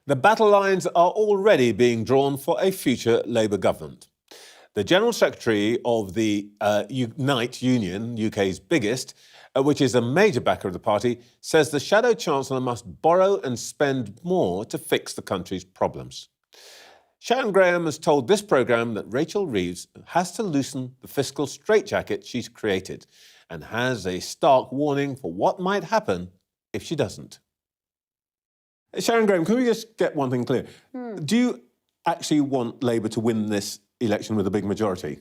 The battle lines are already being drawn for a future Labour government. The General Secretary of the Unite Union, UK's biggest, which is a major backer of the party, says the Shadow Chancellor must borrow and spend more to fix the country's problems. Sharon Graham has told this programme that Rachel Reeves has to loosen the fiscal straitjacket she's created and has a stark warning for what might happen if she doesn't. Sharon Graham, can we just get one thing clear? Do you actually want Labour to win this election with a big majority?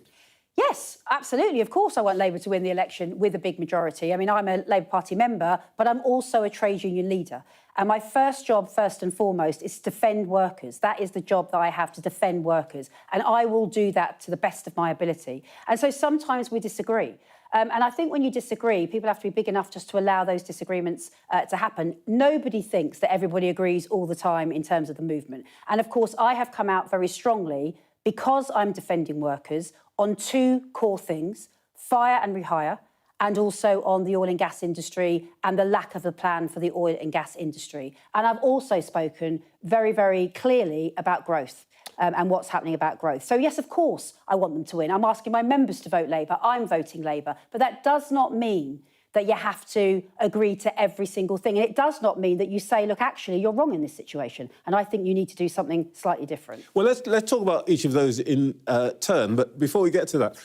Yes, absolutely. Of course I want Labour to win the election with a big majority. I mean, I'm a Labour Party member, but I'm also a trade union leader. And my first job, first and foremost, is to defend workers. That is the job that I have, to defend workers. And I will do that to the best of my ability. And so sometimes we disagree. And I think when you disagree, people have to be big enough just to allow those disagreements to happen. Nobody thinks that everybody agrees all the time in terms of the movement. And of course, I have come out very strongly because I'm defending workers on two core things: fire and rehire, and also on the oil and gas industry and the lack of a plan for the oil and gas industry. And I've also spoken very, very clearly about growth and what's happening about growth. So yes, of course, I want them to win. I'm asking my members to vote Labour. I'm voting Labour. But that does not mean that you have to agree to every single thing. And it does not mean that you say, look, actually, you're wrong in this situation. And I think you need to do something slightly different. Well, let's talk about each of those in turn. But before we get to that,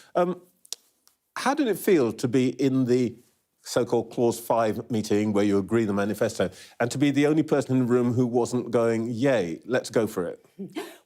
how did it feel to be in the so-called Clause 5 meeting where you agree the manifesto and to be the only person in the room who wasn't going, yay, let's go for it?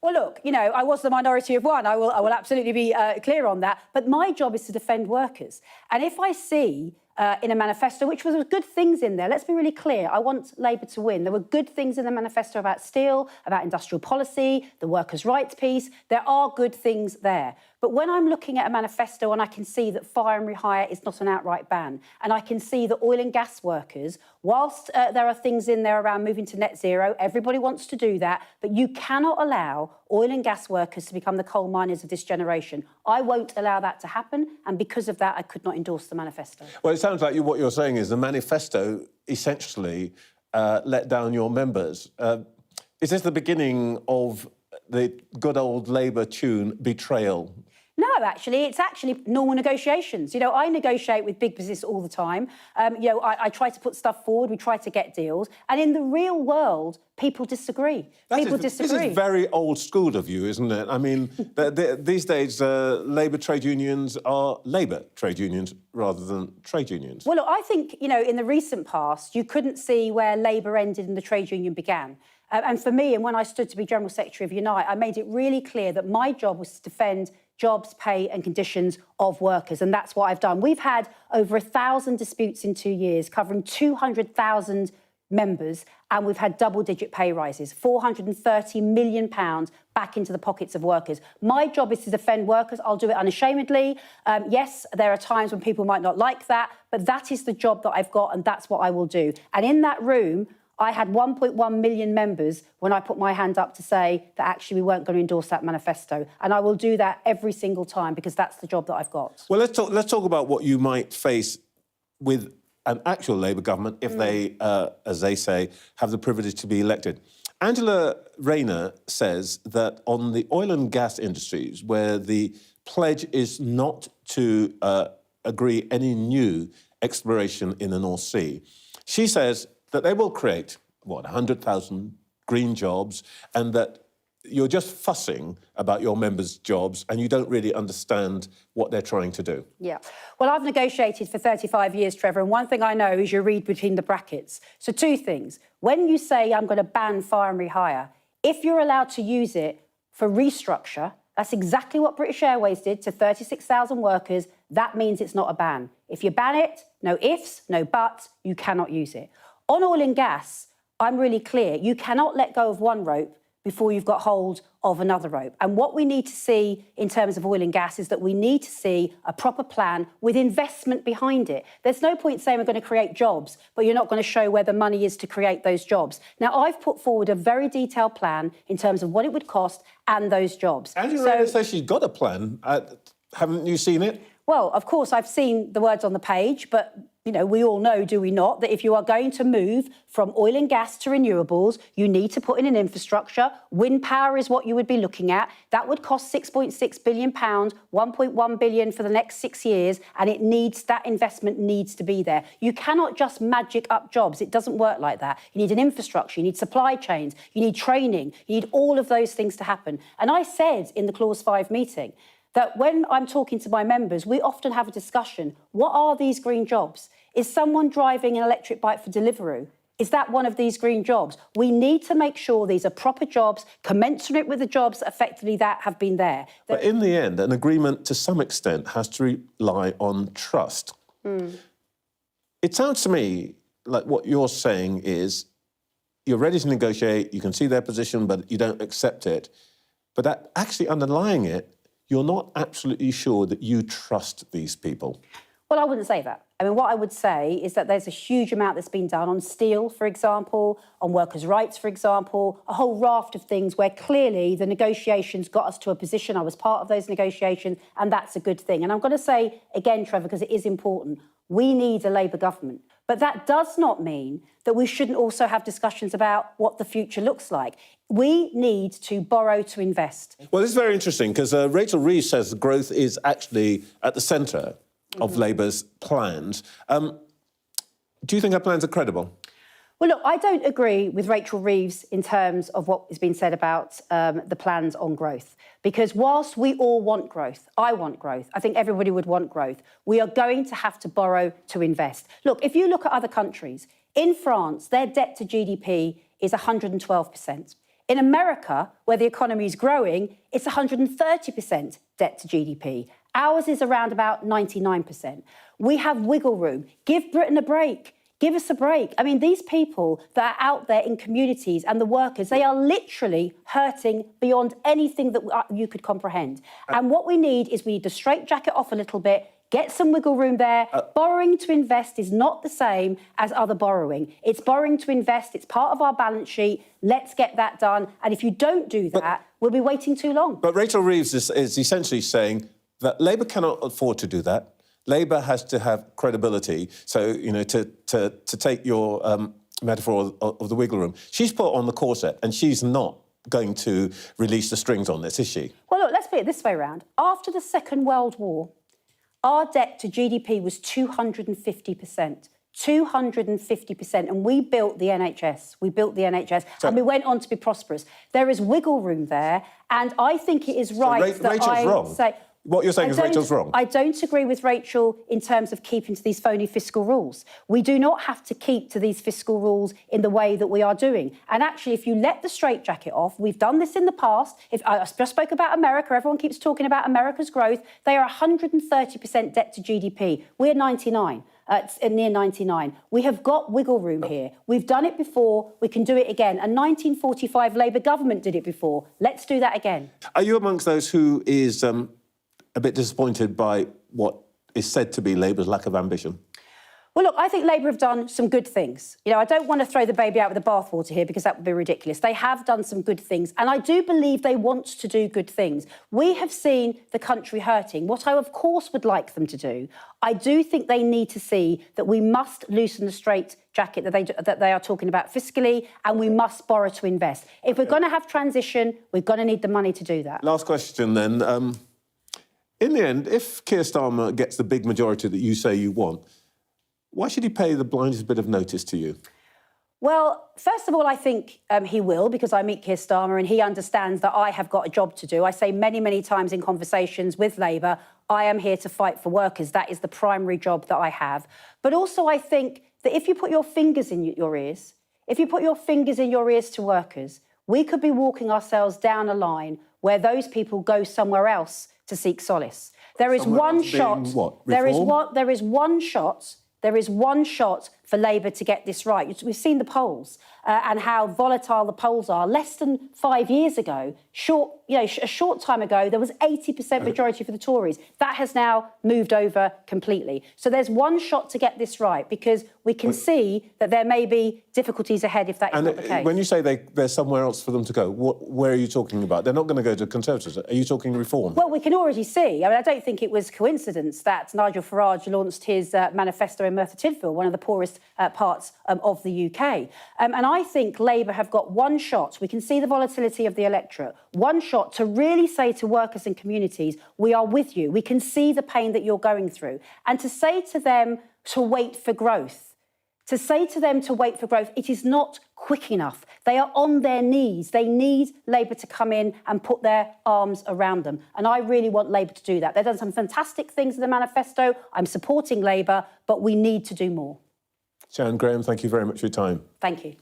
Well, look, you know, I was the minority of one. I will absolutely be clear on that. But my job is to defend workers. And if I see in a manifesto, which was good things in there, let's be really clear, I want Labour to win. There were good things in the manifesto about steel, about industrial policy, the workers' rights piece. There are good things there. But when I'm looking at a manifesto and I can see that fire and rehire is not an outright ban, and I can see that oil and gas workers, whilst there are things in there around moving to net zero, everybody wants to do that, but you cannot allow oil and gas workers to become the coal miners of this generation. I won't allow that to happen, and because of that, I could not endorse the manifesto. Well, it sounds like what you're saying is the manifesto essentially let down your members. Is this the beginning of the good old Labour tune, betrayal? No, actually, it's actually normal negotiations. You know, I negotiate with big business all the time. You know, I try to put stuff forward, we try to get deals. And in the real world, people disagree. This is very old school of you, isn't it? I mean, these days, Labour trade unions are Labour trade unions rather than trade unions. Well, look, I think, you know, in the recent past, you couldn't see where Labour ended and the trade union began. And for me, and when I stood to be General Secretary of Unite, I made it really clear that my job was to defend jobs, pay and conditions of workers. And that's what I've done. We've had over 1,000 disputes in 2 years, covering 200,000 members, and we've had double-digit pay rises, £430 million back into the pockets of workers. My job is to defend workers. I'll do it unashamedly. Yes, there are times when people might not like that, but that is the job that I've got, and that's what I will do. And in that room, I had 1.1 million members when I put my hand up to say that actually we weren't going to endorse that manifesto. And I will do that every single time because that's the job that I've got. Well, let's talk about what you might face with an actual Labour government if they, as they say, have the privilege to be elected. Angela Rayner says that on the oil and gas industries, where the pledge is not to agree any new exploration in the North Sea, she says that they will create, 100,000 green jobs, and that you're just fussing about your members' jobs and you don't really understand what they're trying to do. Yeah. Well, I've negotiated for 35 years, Trevor, and one thing I know is you read between the brackets. So two things. When you say I'm going to ban fire and rehire, if you're allowed to use it for restructure, that's exactly what British Airways did to 36,000 workers. That means it's not a ban. If you ban it, no ifs, no buts, you cannot use it. On oil and gas, I'm really clear. You cannot let go of one rope before you've got hold of another rope. And what we need to see in terms of oil and gas is that we need to see a proper plan with investment behind it. There's no point saying we're going to create jobs, but you're not going to show where the money is to create those jobs. Now, I've put forward a very detailed plan in terms of what it would cost and those jobs. Angela says she's got a plan. Haven't you seen it? Well, of course, I've seen the words on the page, but you know, we all know, do we not, that if you are going to move from oil and gas to renewables, you need to put in an infrastructure. Wind power is what you would be looking at. That would cost £6.6 billion, 1.1 billion for the next 6 years, and that investment needs to be there. You cannot just magic up jobs. It doesn't work like that. You need an infrastructure, you need supply chains, you need training, you need all of those things to happen. And I said in the Clause 5 meeting that when I'm talking to my members, we often have a discussion. What are these green jobs? Is someone driving an electric bike for Deliveroo? Is that one of these green jobs? We need to make sure these are proper jobs, commensurate with the jobs effectively that have been there. But in the end, an agreement to some extent has to rely on trust. It sounds to me like what you're saying is you're ready to negotiate, you can see their position, but you don't accept it. But that actually underlying it, you're not absolutely sure that you trust these people. Well, I wouldn't say that. I mean, what I would say is that there's a huge amount that's been done on steel, for example, on workers' rights, for example, a whole raft of things where clearly the negotiations got us to a position. I was part of those negotiations, and that's a good thing. And I'm going to say again, Trevor, because it is important, we need a Labour government. But that does not mean that we shouldn't also have discussions about what the future looks like. We need to borrow to invest. Well, this is very interesting because Rachel Reeves says growth is actually at the centre of Labour's plans. Do you think her plans are credible? Well, look, I don't agree with Rachel Reeves in terms of what has been said about the plans on growth. Because whilst we all want growth, I want growth, I think everybody would want growth, we are going to have to borrow to invest. Look, if you look at other countries, in France, their debt to GDP is 112%. In America, where the economy is growing, it's 130% debt to GDP. Ours is around about 99%. We have wiggle room. Give Britain a break. Give us a break. I mean, these people that are out there in communities and the workers, they are literally hurting beyond anything that you could comprehend. And what we need is we need to straitjacket off a little bit, get some wiggle room there. Borrowing to invest is not the same as other borrowing. It's borrowing to invest. It's part of our balance sheet. Let's get that done. And if you don't do that, we'll be waiting too long. But Rachel Reeves is essentially saying that Labour cannot afford to do that. Labour has to have credibility. So, you know, to take your metaphor of the wiggle room, she's put on the corset and she's not going to release the strings on this, is she? Well, look, let's put it this way round. After the Second World War, our debt to GDP was 250%. 250%. And we built the NHS. We built the NHS. And we went on to be prosperous. There is wiggle room there. And I think it is right that Rachel's wrong. Say... What you're saying is Rachel's wrong? I don't agree with Rachel in terms of keeping to these phony fiscal rules. We do not have to keep to these fiscal rules in the way that we are doing. And actually, if you let the straitjacket off, we've done this in the past. If I just spoke about America, everyone keeps talking about America's growth. They are 130% debt to GDP. We're 99. Near 99. We have got wiggle room here. We've done it before. We can do it again. A 1945 Labour government did it before. Let's do that again. Are you amongst those who is a bit disappointed by what is said to be Labour's lack of ambition? Well, look, I think Labour have done some good things. You know, I don't want to throw the baby out with the bathwater here because that would be ridiculous. They have done some good things, and I do believe they want to do good things. We have seen the country hurting. What I, of course, would like them to do, I do think they need to see that we must loosen the straitjacket that they are talking about fiscally, and we must borrow to invest. If we're going to have transition, we're going to need the money to do that. Last question, then. In the end, if K Starmer gets the big majority that you say you want, why should he pay the blindest bit of notice to you? Well, first of all, I think he will, because I meet K Starmer and he understands that I have got a job to do. I say many, many times in conversations with Labour, I am here to fight for workers. That is the primary job that I have. But also I think that if you put your fingers in your ears, if you put your fingers in your ears to workers, we could be walking ourselves down a line where those people go somewhere else to seek solace. There is one shot. There is one shot for Labour to get this right. We've seen the polls. and how volatile the polls are. Less than 5 years ago, a short time ago, there was 80% majority for the Tories. That has now moved over completely. So there's one shot to get this right, because we can see that there may be difficulties ahead if that is not the case. When you say there's somewhere else for them to go, where are you talking about? They're not going to go to Conservatives. Are you talking Reform? Well, we can already see. I mean, I don't think it was coincidence that Nigel Farage launched his manifesto in Merthyr Tydfil, one of the poorest parts of the UK. And I think Labour have got one shot. We can see the volatility of the electorate. One shot to really say to workers and communities, we are with you. We can see the pain that you're going through. And to say to them to wait for growth. To say to them to wait for growth, it is not quick enough. They are on their knees. They need Labour to come in and put their arms around them. And I really want Labour to do that. They've done some fantastic things in the manifesto. I'm supporting Labour, but we need to do more. Sharon Graham, thank you very much for your time. Thank you.